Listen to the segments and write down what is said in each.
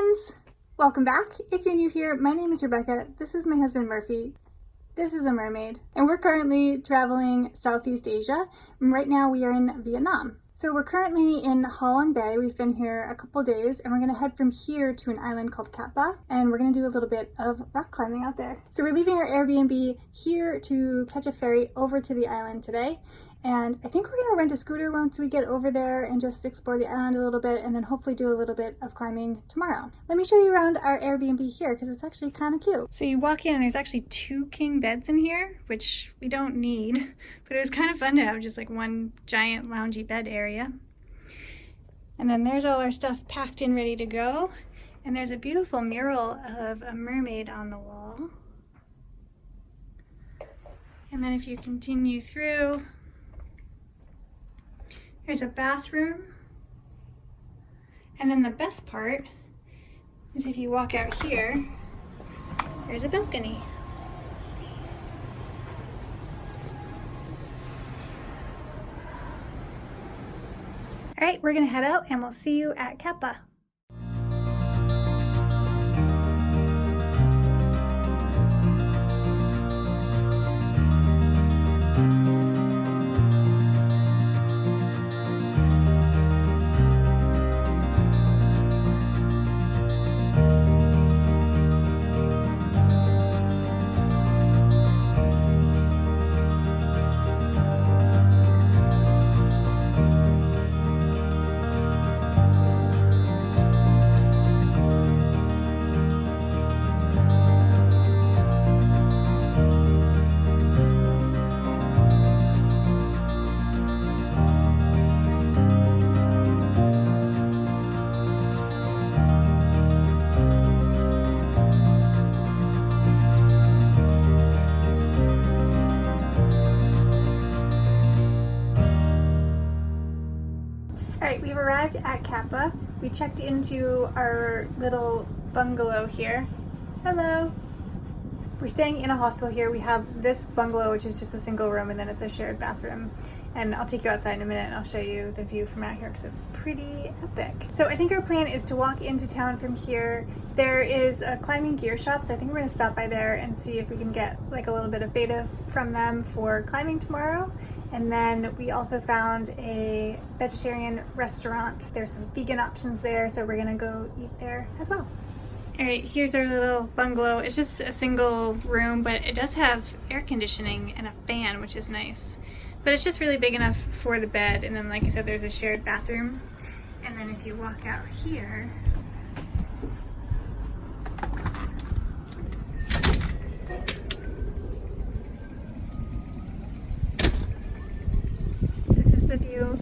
friends! Welcome back. If you're new here, my name is Rebecca. This is my husband Murphy. This is a mermaid. And we're currently traveling Southeast Asia. And right now we are in Vietnam. So we're currently in Halong Bay. We've been here a couple days and we're gonna head from here to an island called Cat Ba, and we're gonna do a little bit of rock climbing out there. So we're leaving our Airbnb here to catch a ferry over to the island today. And I think we're gonna rent a scooter once we get over there and just explore the island a little bit and then hopefully do a little bit of climbing tomorrow. Let me show you around our Airbnb here because it's actually kind of cute. So you walk in and there's actually 2 king beds in here, which we don't need, but it was kind of fun to have just like one giant loungy bed area. And then there's all our stuff packed in ready to go. And there's a beautiful mural of a mermaid on the wall. And then if you continue through, there's a bathroom, and then the best part is if you walk out here, there's a balcony. All right, we're gonna head out and we'll see you at Cat Ba. Alright, we've arrived at Cat Ba. We checked into our little bungalow here. Hello! We're staying in a hostel here. We have this bungalow, which is just a single room, and then it's a shared bathroom. And I'll take you outside in a minute and I'll show you the view from out here because it's pretty epic. So I think our plan is to walk into town from here. There is a climbing gear shop, so I think we're gonna stop by there and see if we can get like a little bit of beta from them for climbing tomorrow. And then we also found a vegetarian restaurant. There's some vegan options there, so we're gonna go eat there as well. All right, here's our little bungalow. It's just a single room, but it does have air conditioning and a fan, which is nice. But it's just really big enough for the bed. And then, like I said, there's a shared bathroom. And then if you walk out here, this is the view.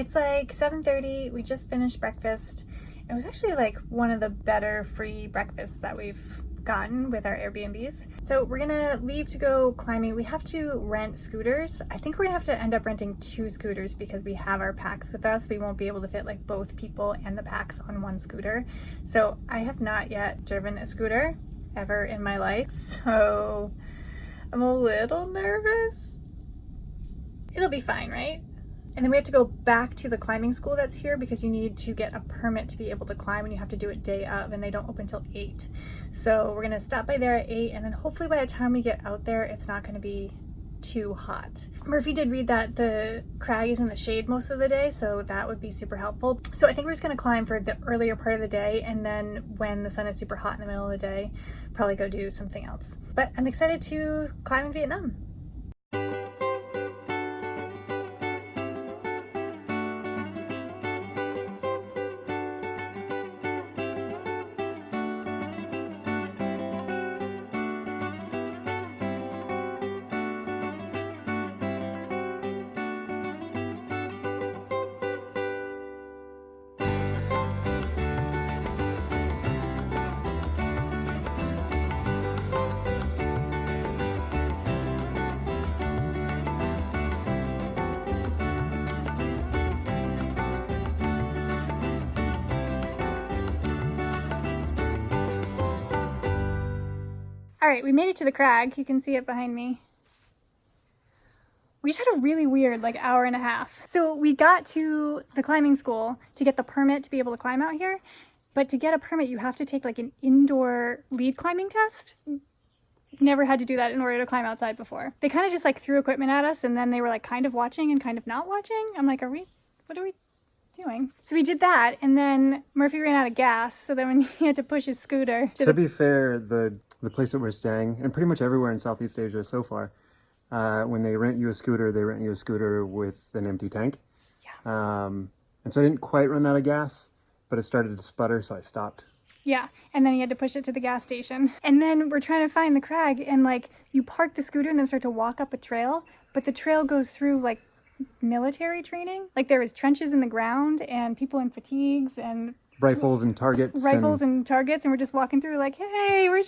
It's like 7:30. We just finished breakfast. It was actually like one of the better free breakfasts that we've gotten with our Airbnbs. So we're gonna leave to go climbing. We have to rent scooters. I think we're gonna have to end up renting 2 scooters because we have our packs with us. We won't be able to fit like both people and the packs on one scooter. So I have not yet driven a scooter ever in my life. So I'm a little nervous. It'll be fine, right? And then we have to go back to the climbing school that's here because you need to get a permit to be able to climb, and you have to do it day of, and they don't open till 8. So we're gonna stop by there at 8, and then hopefully by the time we get out there, it's not gonna be too hot. Murphy did read that the crag is in the shade most of the day, so that would be super helpful. So I think we're just gonna climb for the earlier part of the day, and then when the sun is super hot in the middle of the day, probably go do something else. But I'm excited to climb in Vietnam. All right, we made it to the crag. You can see it behind me. We just had a really weird like hour and a half. So we got to the climbing school to get the permit to be able to climb out here. But to get a permit, you have to take like an indoor lead climbing test. Never had to do that in order to climb outside before. They kind of just like threw equipment at us, and then they were like kind of watching and kind of not watching. I'm like, what are we doing? So we did that, and then Murphy ran out of gas, so then when he had to push his scooter to be fair, the place that we're staying, and pretty much everywhere in Southeast Asia so far, when they rent you a scooter, they rent you a scooter with an empty tank. Yeah. And so I didn't quite run out of gas, but it started to sputter, so I stopped. Yeah, and then he had to push it to the gas station. And then we're trying to find the crag, and like you park the scooter and then start to walk up a trail, but the trail goes through like military training. Like there was trenches in the ground and people in fatigues and rifles and targets. And we're just walking through like, hey, we're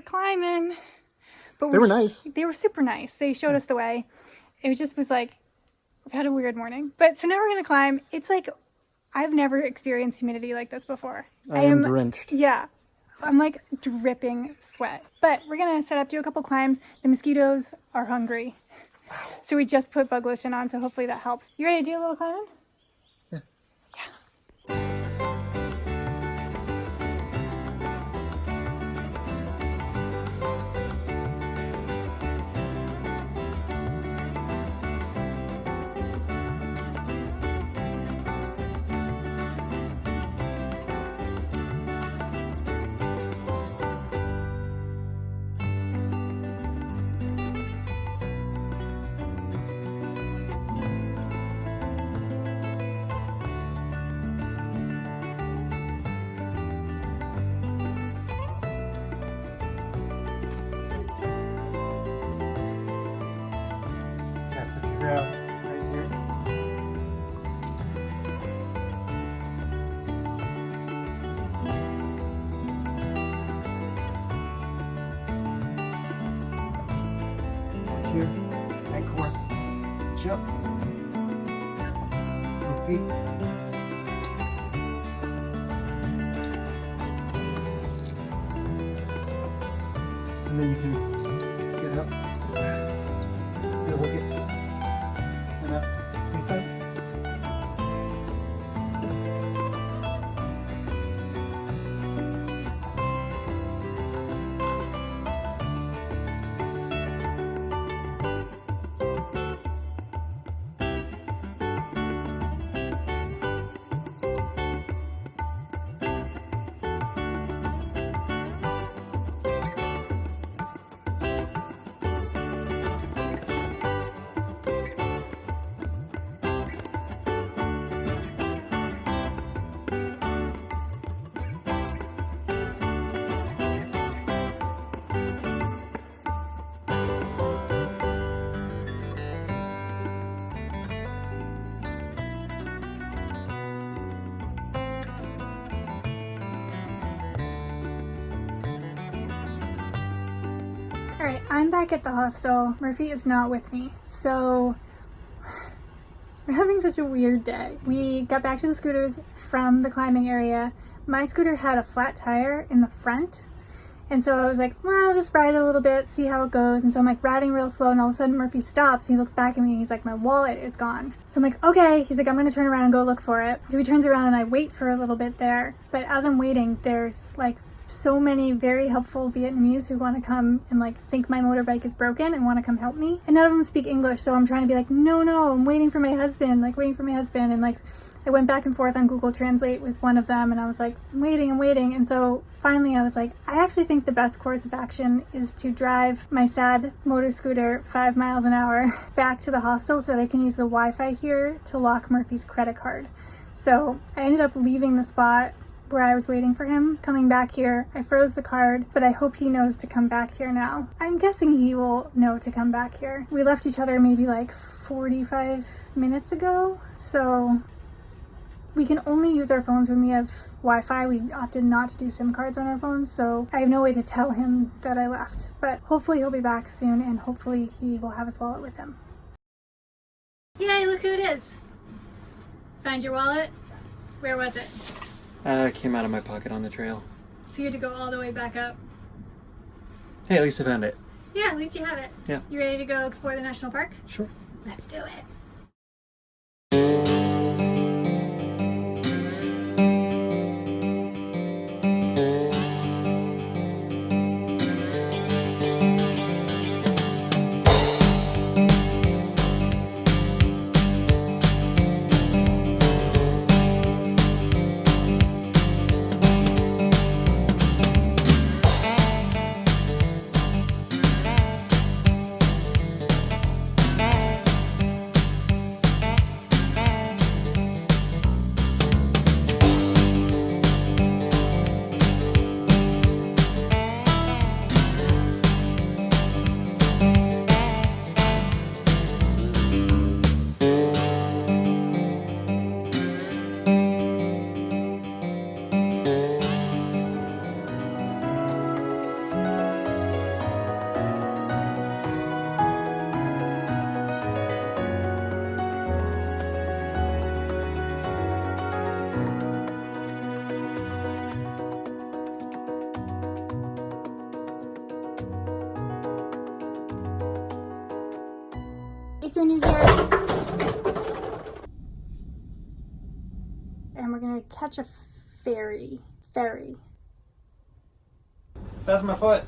climbing. But they were nice. They were super nice. They showed us the way. It was like, we've had a weird morning. But so now we're gonna climb. It's like, I've never experienced humidity like this before. I am drenched. Yeah. I'm like dripping sweat. But we're gonna set up, do a couple climbs. The mosquitoes are hungry. So we just put bug lotion on, so hopefully that helps. You ready to do a little climbing? Yeah. Yeah. Out right here. Watch here. Ankle. Jump. Your feet. And then you can get up. You'll look it. Make sense? Alright, I'm back at the hostel. Murphy is not with me, so we're having such a weird day. We got back to the scooters from the climbing area. My scooter had a flat tire in the front, and so I was like, well, I'll just ride a little bit, see how it goes. And so I'm like riding real slow, and all of a sudden Murphy stops, and he looks back at me, and he's like, my wallet is gone. So I'm like, okay. He's like, I'm gonna turn around and go look for it. So he turns around and I wait for a little bit there. But as I'm waiting, there's like so many very helpful Vietnamese who want to come and like think my motorbike is broken and want to come help me. And none of them speak English, so I'm trying to be like, no, I'm waiting for my husband, And like, I went back and forth on Google Translate with one of them, and I was like, I'm waiting. And so finally I was like, I actually think the best course of action is to drive my sad motor scooter 5 miles an hour back to the hostel so that I can use the Wi-Fi here to lock Murphy's credit card. So I ended up leaving the spot where I was waiting for him, coming back here. I froze the card, but I hope he knows to come back here now. I'm guessing he will know to come back here. We left each other maybe like 45 minutes ago, so we can only use our phones when we have Wi-Fi. We opted not to do SIM cards on our phones, so I have no way to tell him that I left. But hopefully he'll be back soon, and hopefully he will have his wallet with him. Yay, look who it is. Find your wallet? Where was it? Came out of my pocket on the trail. So you had to go all the way back up. Hey, at least I found it. Yeah, at least you have it. Yeah. You ready to go explore the national park? Sure. Let's do it. If you're new here, and we're gonna catch a ferry. That's my foot.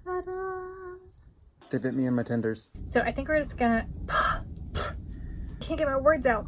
Ta-da! They bit me in my tenders. So I think we're just gonna can't get my words out.